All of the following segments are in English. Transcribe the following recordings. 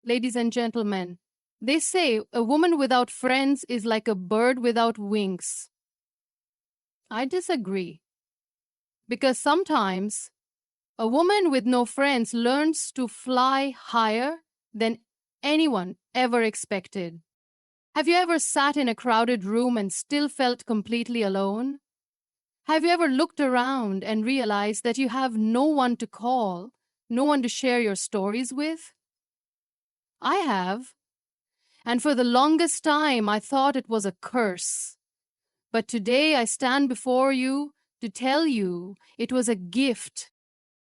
Ladies and gentlemen, they say a woman without friends is like a bird without wings. I disagree because sometimes a woman with no friends learns to fly higher than anyone ever expected. Have you ever sat in a crowded room and still felt completely alone? Have you ever looked around and realized that you have no one to call, no one to share your stories with? I have. And for the longest time, I thought it was a curse. But today I stand before you to tell you it was a gift.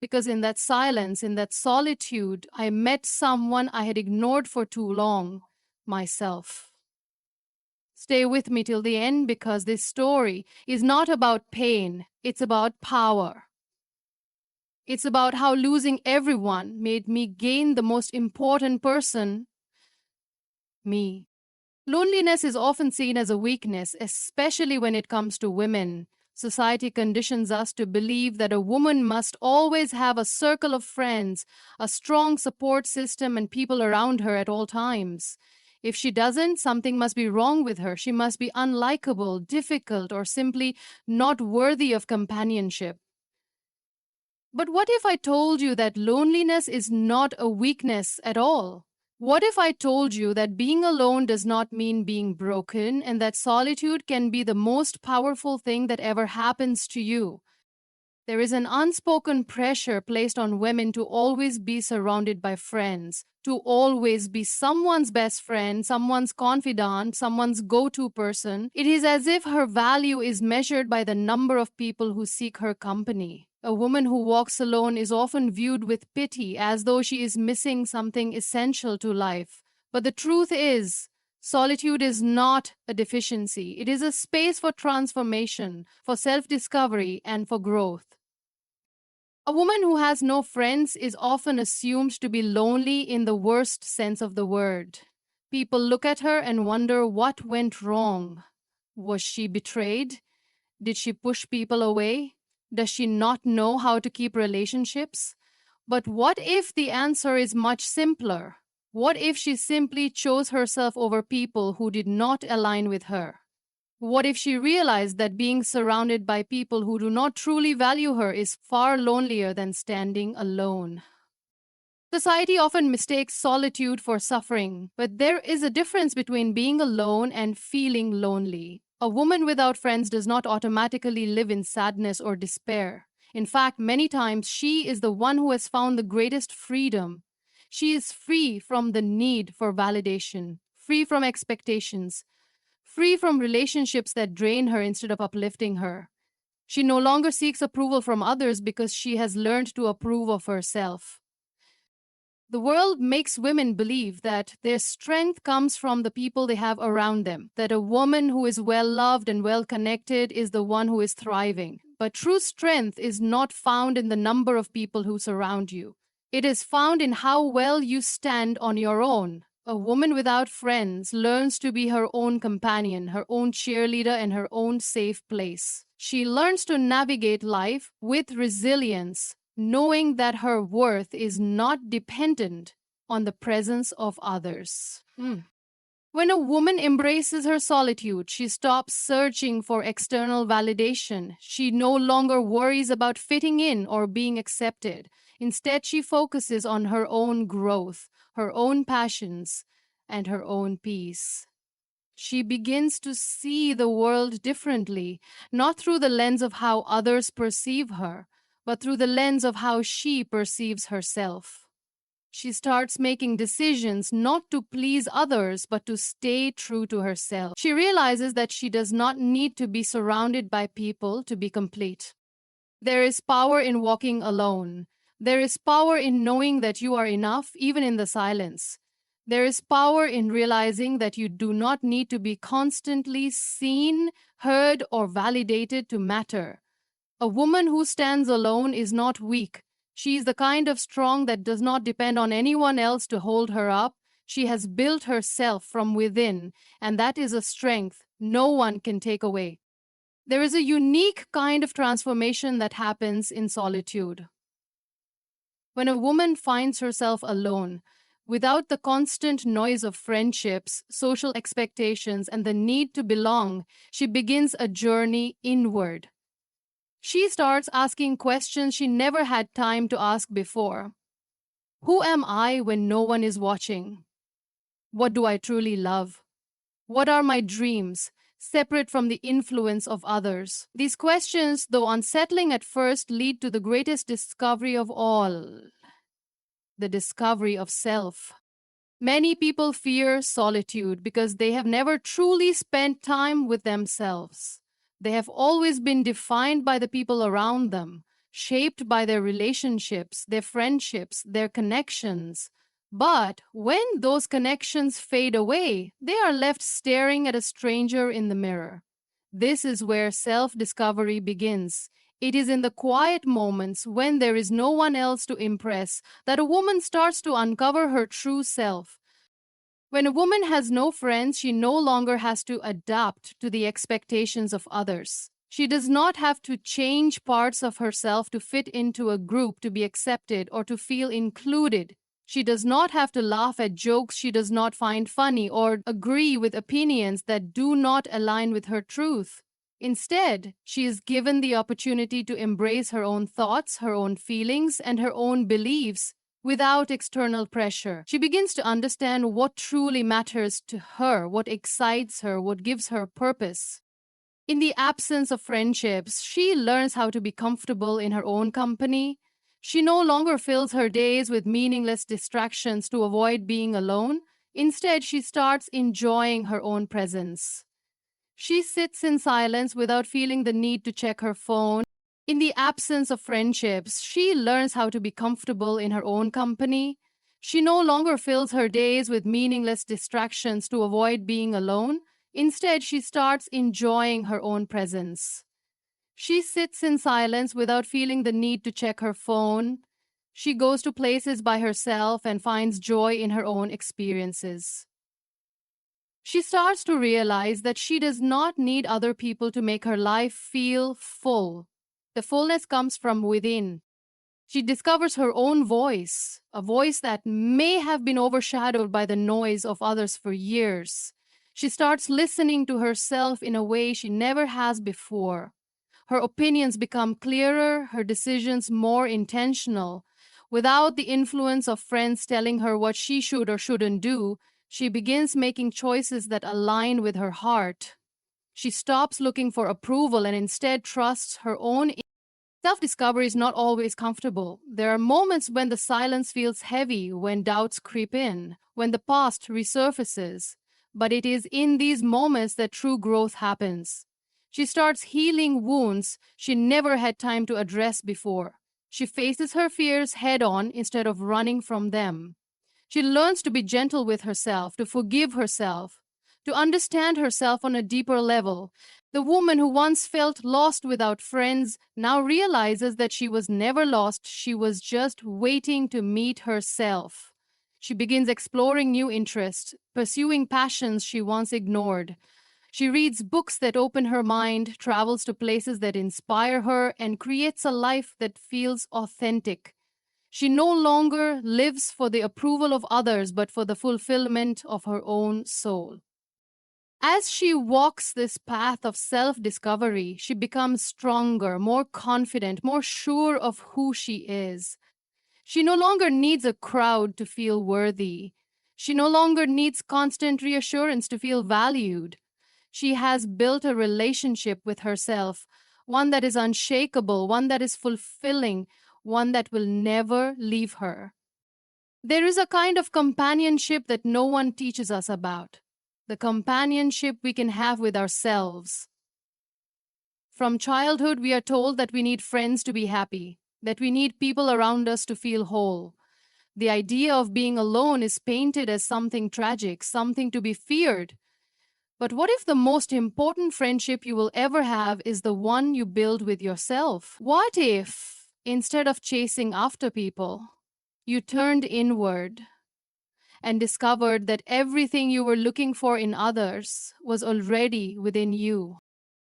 Because in that silence, in that solitude, I met someone I had ignored for too long, myself. Stay with me till the end because this story is not about pain, it's about power. It's about how losing everyone made me gain the most important person, me. Loneliness is often seen as a weakness, especially when it comes to women. Society conditions us to believe that a woman must always have a circle of friends, a strong support system, and people around her at all times. If she doesn't, something must be wrong with her. She must be unlikable, difficult, or simply not worthy of companionship. But what if I told you that loneliness is not a weakness at all? What if I told you that being alone does not mean being broken and that solitude can be the most powerful thing that ever happens to you? There is an unspoken pressure placed on women to always be surrounded by friends, to always be someone's best friend, someone's confidant, someone's go to person. It is as if her value is measured by the number of people who seek her company. A woman who walks alone is often viewed with pity as though she is missing something essential to life. But the truth is, solitude is not a deficiency. It is a space for transformation, for self discovery, and for growth. A woman who has no friends is often assumed to be lonely in the worst sense of the word. People look at her and wonder what went wrong. Was she betrayed? Did she push people away? Does she not know how to keep relationships? But what if the answer is much simpler? What if she simply chose herself over people who did not align with her? What if she realized that being surrounded by people who do not truly value her is far lonelier than standing alone? Society often mistakes solitude for suffering, but there is a difference between being alone and feeling lonely. A woman without friends does not automatically live in sadness or despair. In fact, many times she is the one who has found the greatest freedom. She is free from the need for validation, free from expectations, free from relationships that drain her instead of uplifting her. She no longer seeks approval from others because she has learned to approve of herself. The world makes women believe that their strength comes from the people they have around them, that a woman who is well loved and well connected is the one who is thriving. But true strength is not found in the number of people who surround you. It is found in how well you stand on your own. A woman without friends learns to be her own companion, her own cheerleader, and her own safe place. She learns to navigate life with resilience, knowing that her worth is not dependent on the presence of others. When a woman embraces her solitude, she stops searching for external validation. She no longer worries about fitting in or being accepted. Instead, she focuses on her own growth, her own passions, and her own peace. She begins to see the world differently, not through the lens of how others perceive her, but through the lens of how she perceives herself. She starts making decisions not to please others, but to stay true to herself. She realizes that she does not need to be surrounded by people to be complete. There is power in walking alone. There is power in knowing that you are enough, even in the silence. There is power in realizing that you do not need to be constantly seen, heard, or validated to matter. A woman who stands alone is not weak. She is the kind of strong that does not depend on anyone else to hold her up. She has built herself from within, and that is a strength no one can take away. There is a unique kind of transformation that happens in solitude. When a woman finds herself alone, Without the constant noise of friendships, social expectations, and the need to belong, she begins a journey inward. She starts asking questions she never had time to ask before. Who am I when no one is watching? What do I truly love? What are my dreams, separate from the influence of others? These questions, though unsettling at first, lead to the greatest discovery of all, the discovery of self. Many people fear solitude because they have never truly spent time with themselves. They have always been defined by the people around them, shaped by their relationships, their friendships, their connections. But when those connections fade away, they are left staring at a stranger in the mirror. This is where self discovery begins. It is in the quiet moments when there is no one else to impress that a woman starts to uncover her true self. When a woman has no friends, she no longer has to adapt to the expectations of others. She does not have to change parts of herself to fit into a group to be accepted or to feel included. She does not have to laugh at jokes she does not find funny or agree with opinions that do not align with her truth. Instead, she is given the opportunity to embrace her own thoughts, her own feelings, and her own beliefs without external pressure. She begins to understand what truly matters to her, what excites her, what gives her purpose. In the absence of friendships, she learns how to be comfortable in her own company. She no longer fills her days with meaningless distractions to avoid being alone. Instead, she starts enjoying her own presence. She sits in silence without feeling the need to check her phone. In the absence of friendships, she learns how to be comfortable in her own company. She no longer fills her days with meaningless distractions to avoid being alone. Instead, she starts enjoying her own presence. She sits in silence without feeling the need to check her phone. She goes to places by herself and finds joy in her own experiences. She starts to realize that she does not need other people to make her life feel full. The fullness comes from within. She discovers her own voice, a voice that may have been overshadowed by the noise of others for years. She starts listening to herself in a way she never has before. Her opinions become clearer, her decisions more intentional. Without the influence of friends telling her what she should or shouldn't do, she begins making choices that align with her heart. She stops looking for approval and instead trusts her own. Self discovery is not always comfortable. There are moments when the silence feels heavy, when doubts creep in, when the past resurfaces. But it is in these moments that true growth happens. She starts healing wounds she never had time to address before. She faces her fears head on instead of running from them. She learns to be gentle with herself, to forgive herself, to understand herself on a deeper level. The woman who once felt lost without friends now realizes that she was never lost, she was just waiting to meet herself. She begins exploring new interests, pursuing passions she once ignored. She reads books that open her mind, travels to places that inspire her, and creates a life that feels authentic. She no longer lives for the approval of others, but for the fulfillment of her own soul. As she walks this path of self discovery, she becomes stronger, more confident, more sure of who she is. She no longer needs a crowd to feel worthy. She no longer needs constant reassurance to feel valued. She has built a relationship with herself, one that is unshakable, one that is fulfilling, one that will never leave her. There is a kind of companionship that no one teaches us about, the companionship we can have with ourselves. From childhood, we are told that we need friends to be happy, that we need people around us to feel whole. The idea of being alone is painted as something tragic, something to be feared. But what if the most important friendship you will ever have is the one you build with yourself? What if, instead of chasing after people, you turned inward and discovered that everything you were looking for in others was already within you?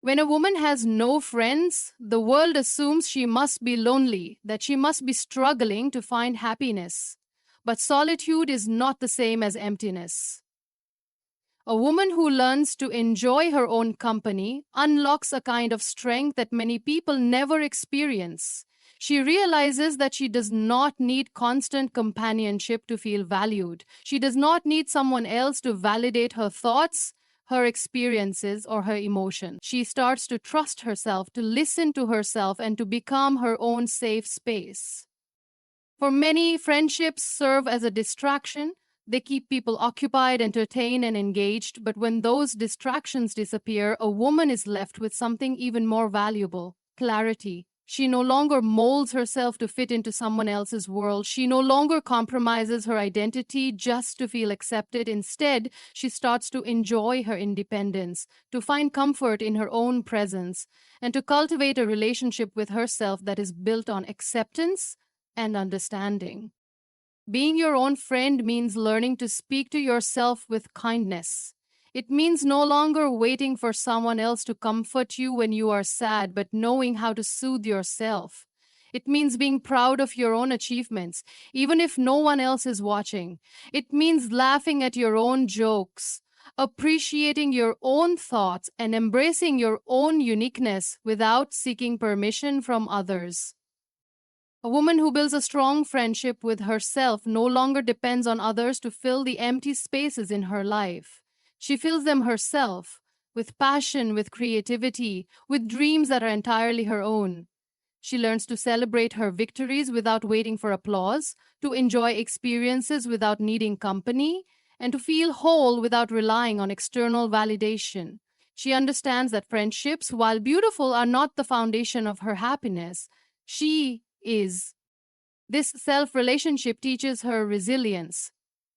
When a woman has no friends, the world assumes she must be lonely, that she must be struggling to find happiness. But solitude is not the same as emptiness. A woman who learns to enjoy her own company unlocks a kind of strength that many people never experience. She realizes that she does not need constant companionship to feel valued. She does not need someone else to validate her thoughts, her experiences, or her emotions. She starts to trust herself, to listen to herself, and to become her own safe space. For many, friendships serve as a distraction. They keep people occupied, entertained, and engaged. But when those distractions disappear, a woman is left with something even more valuable: clarity. She no longer molds herself to fit into someone else's world. She no longer compromises her identity just to feel accepted. Instead, she starts to enjoy her independence, to find comfort in her own presence, and to cultivate a relationship with herself that is built on acceptance and understanding. Being your own friend means learning to speak to yourself with kindness. It means no longer waiting for someone else to comfort you when you are sad, but knowing how to soothe yourself. It means being proud of your own achievements, even if no one else is watching. It means laughing at your own jokes, appreciating your own thoughts, and embracing your own uniqueness without seeking permission from others. A woman who builds a strong friendship with herself no longer depends on others to fill the empty spaces in her life. She fills them herself with passion, with creativity, with dreams that are entirely her own. She learns to celebrate her victories without waiting for applause, to enjoy experiences without needing company, and to feel whole without relying on external validation. She understands that friendships, while beautiful, are not the foundation of her happiness. She is. This self relationship teaches her resilience.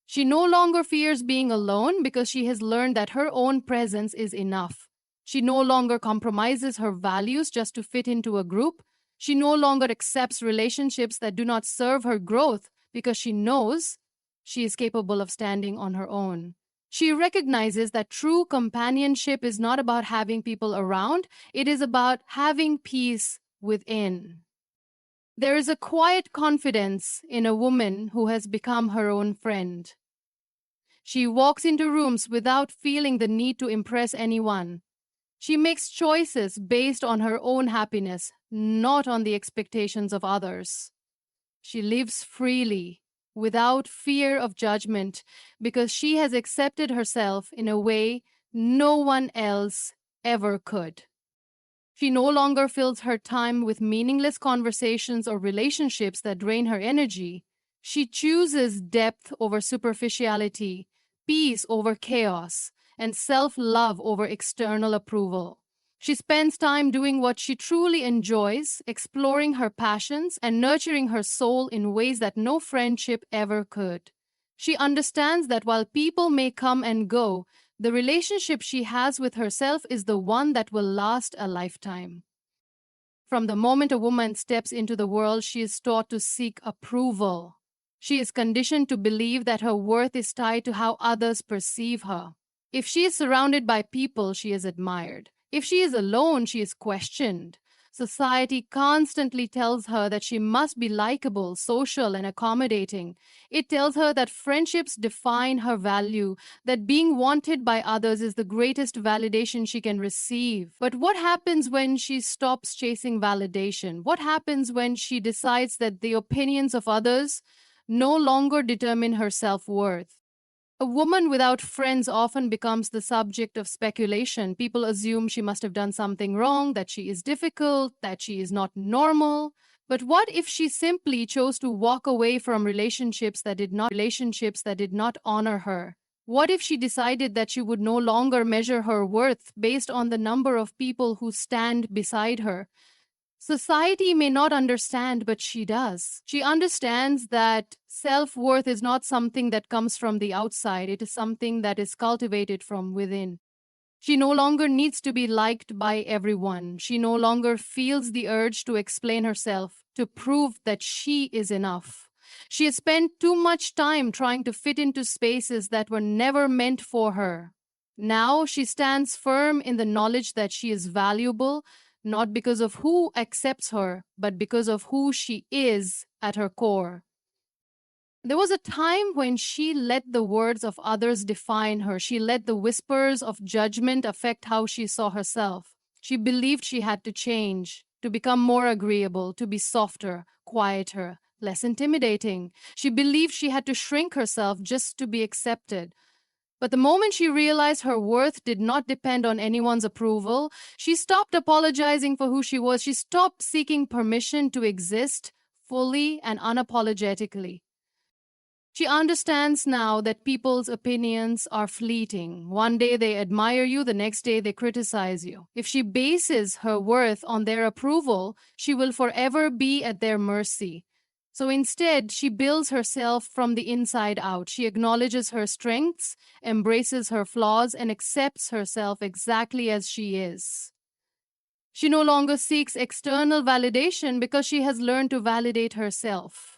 She no longer fears being alone because she has learned that her own presence is enough. She no longer compromises her values just to fit into a group. She no longer accepts relationships that do not serve her growth because she knows she is capable of standing on her own. She recognizes that true companionship is not about having people around, it is about having peace within. There is a quiet confidence in a woman who has become her own friend. She walks into rooms without feeling the need to impress anyone. She makes choices based on her own happiness, not on the expectations of others. She lives freely, without fear of judgment, because she has accepted herself in a way no one else ever could. She no longer fills her time with meaningless conversations or relationships that drain her energy. She chooses depth over superficiality, peace over chaos, and self love over external approval. She spends time doing what she truly enjoys, exploring her passions, and nurturing her soul in ways that no friendship ever could. She understands that while people may come and go, the relationship she has with herself is the one that will last a lifetime. From the moment a woman steps into the world, she is taught to seek approval. She is conditioned to believe that her worth is tied to how others perceive her. If she is surrounded by people, she is admired. If she is alone, she is questioned. Society constantly tells her that she must be likable, social, and accommodating. It tells her that friendships define her value, that being wanted by others is the greatest validation she can receive. But what happens when she stops chasing validation? What happens when she decides that the opinions of others no longer determine her self worth? A woman without friends often becomes the subject of speculation. People assume she must have done something wrong, that she is difficult, that she is not normal. But what if she simply chose to walk away from relationships that did not honor her? What if she decided that she would no longer measure her worth based on the number of people who stand beside her? Society may not understand, but she does. She understands that self worth is not something that comes from the outside, it is something that is cultivated from within. She no longer needs to be liked by everyone. She no longer feels the urge to explain herself, to prove that she is enough. She has spent too much time trying to fit into spaces that were never meant for her. Now she stands firm in the knowledge that she is valuable, not because of who accepts her, but because of who she is at her core. There was a time when she let the words of others define her. She let the whispers of judgment affect how she saw herself. She believed she had to change, to become more agreeable, to be softer, quieter, less intimidating. She believed she had to shrink herself just to be accepted. But the moment she realized her worth did not depend on anyone's approval, she stopped apologizing for who she was. She stopped seeking permission to exist fully and unapologetically. She understands now that people's opinions are fleeting. One day they admire you, the next day they criticize you. If she bases her worth on their approval, she will forever be at their mercy. So instead, she builds herself from the inside out. She acknowledges her strengths, embraces her flaws, and accepts herself exactly as she is. She no longer seeks external validation because she has learned to validate herself.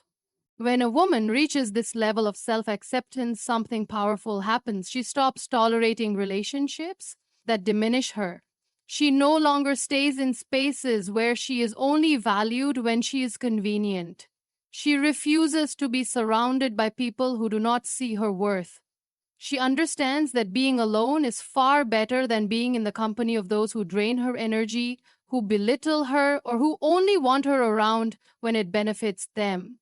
When a woman reaches this level of self acceptance, something powerful happens. She stops tolerating relationships that diminish her. She no longer stays in spaces where she is only valued when she is convenient. She refuses to be surrounded by people who do not see her worth. She understands that being alone is far better than being in the company of those who drain her energy, who belittle her, or who only want her around when it benefits them.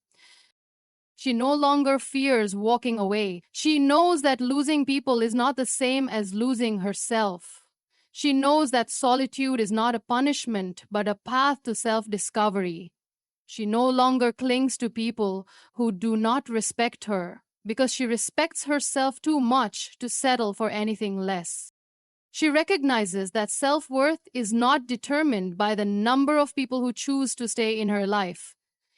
She no longer fears walking away. She knows that losing people is not the same as losing herself. She knows that solitude is not a punishment, but a path to self discovery. She no longer clings to people who do not respect her because she respects herself too much to settle for anything less. She recognizes that self worth is not determined by the number of people who choose to stay in her life.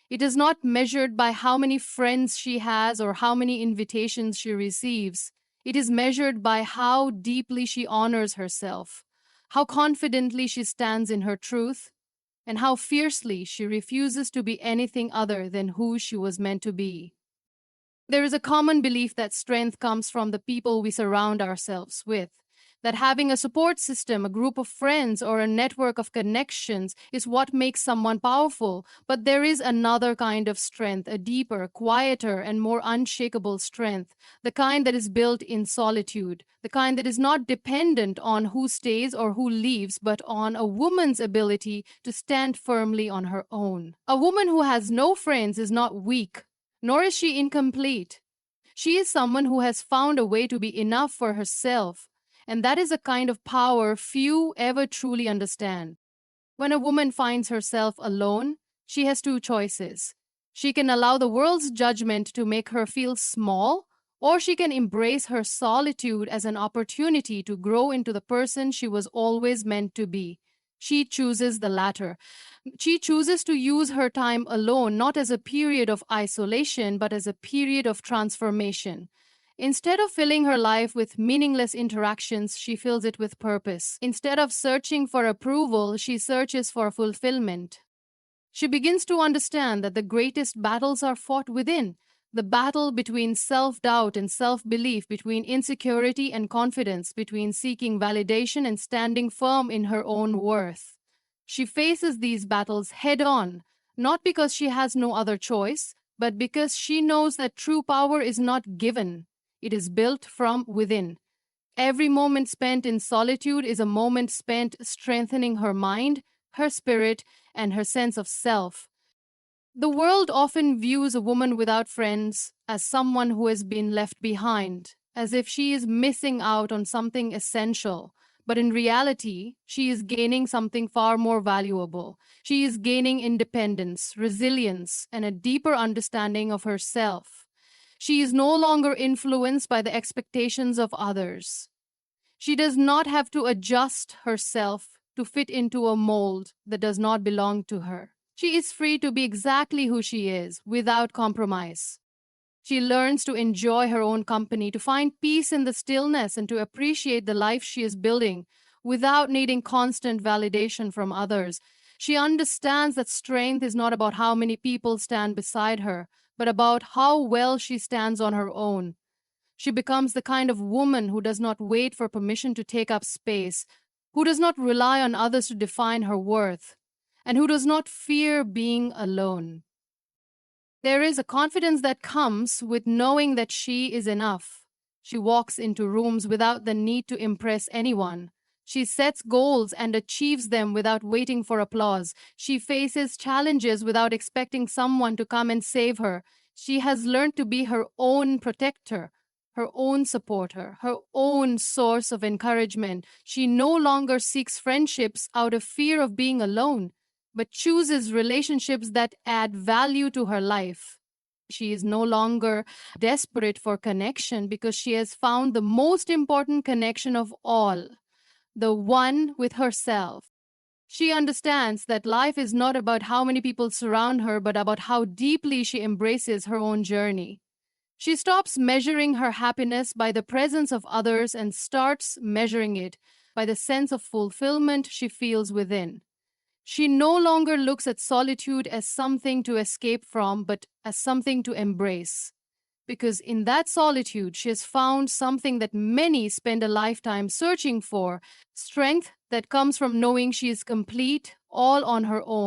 It is not measured by how many friends she has or how many invitations she receives. It is measured by how deeply she honors herself, how confidently she stands in her truth, and how fiercely she refuses to be anything other than who she was meant to be. There is a common belief that strength comes from the people we surround ourselves with, that having a support system, a group of friends, or a network of connections is what makes someone powerful. But there is another kind of strength, a deeper, quieter, and more unshakable strength, the kind that is built in solitude, the kind that is not dependent on who stays or who leaves, but on a woman's ability to stand firmly on her own. A woman who has no friends is not weak, nor is she incomplete. She is someone who has found a way to be enough for herself, and that is a kind of power few ever truly understand. When a woman finds herself alone, she has two choices. She can allow the world's judgment to make her feel small, or she can embrace her solitude as an opportunity to grow into the person she was always meant to be. She chooses the latter. She chooses to use her time alone not as a period of isolation, but as a period of transformation. Instead of filling her life with meaningless interactions, she fills it with purpose. Instead of searching for approval, she searches for fulfillment. She begins to understand that the greatest battles are fought within, the battle between self doubt and self belief, between insecurity and confidence, between seeking validation and standing firm in her own worth. She faces these battles head on, not because she has no other choice, but because she knows that true power is not given, it is built from within. Every moment spent in solitude is a moment spent strengthening her mind, her spirit, and her sense of self. The world often views a woman without friends as someone who has been left behind, as if she is missing out on something essential. But in reality, she is gaining something far more valuable. She is gaining independence, resilience, and a deeper understanding of herself. She is no longer influenced by the expectations of others. She does not have to adjust herself to fit into a mold that does not belong to her. She is free to be exactly who she is without compromise. She learns to enjoy her own company, to find peace in the stillness, and to appreciate the life she is building without needing constant validation from others. She understands that strength is not about how many people stand beside her, but about how well she stands on her own. She becomes the kind of woman who does not wait for permission to take up space, who does not rely on others to define her worth, and who does not fear being alone. There is a confidence that comes with knowing that she is enough. She walks into rooms without the need to impress anyone. She sets goals and achieves them without waiting for applause. She faces challenges without expecting someone to come and save her. She has learned to be her own protector, her own supporter, her own source of encouragement. She no longer seeks friendships out of fear of being alone, but chooses relationships that add value to her life. She is no longer desperate for connection because she has found the most important connection of all, the one with herself. She understands that life is not about how many people surround her, but about how deeply she embraces her own journey. She stops measuring her happiness by the presence of others and starts measuring it by the sense of fulfillment she feels within. She no longer looks at solitude as something to escape from, but as something to embrace. Because in that solitude, she has found something that many spend a lifetime searching for, strength that comes from knowing she is complete all on her own.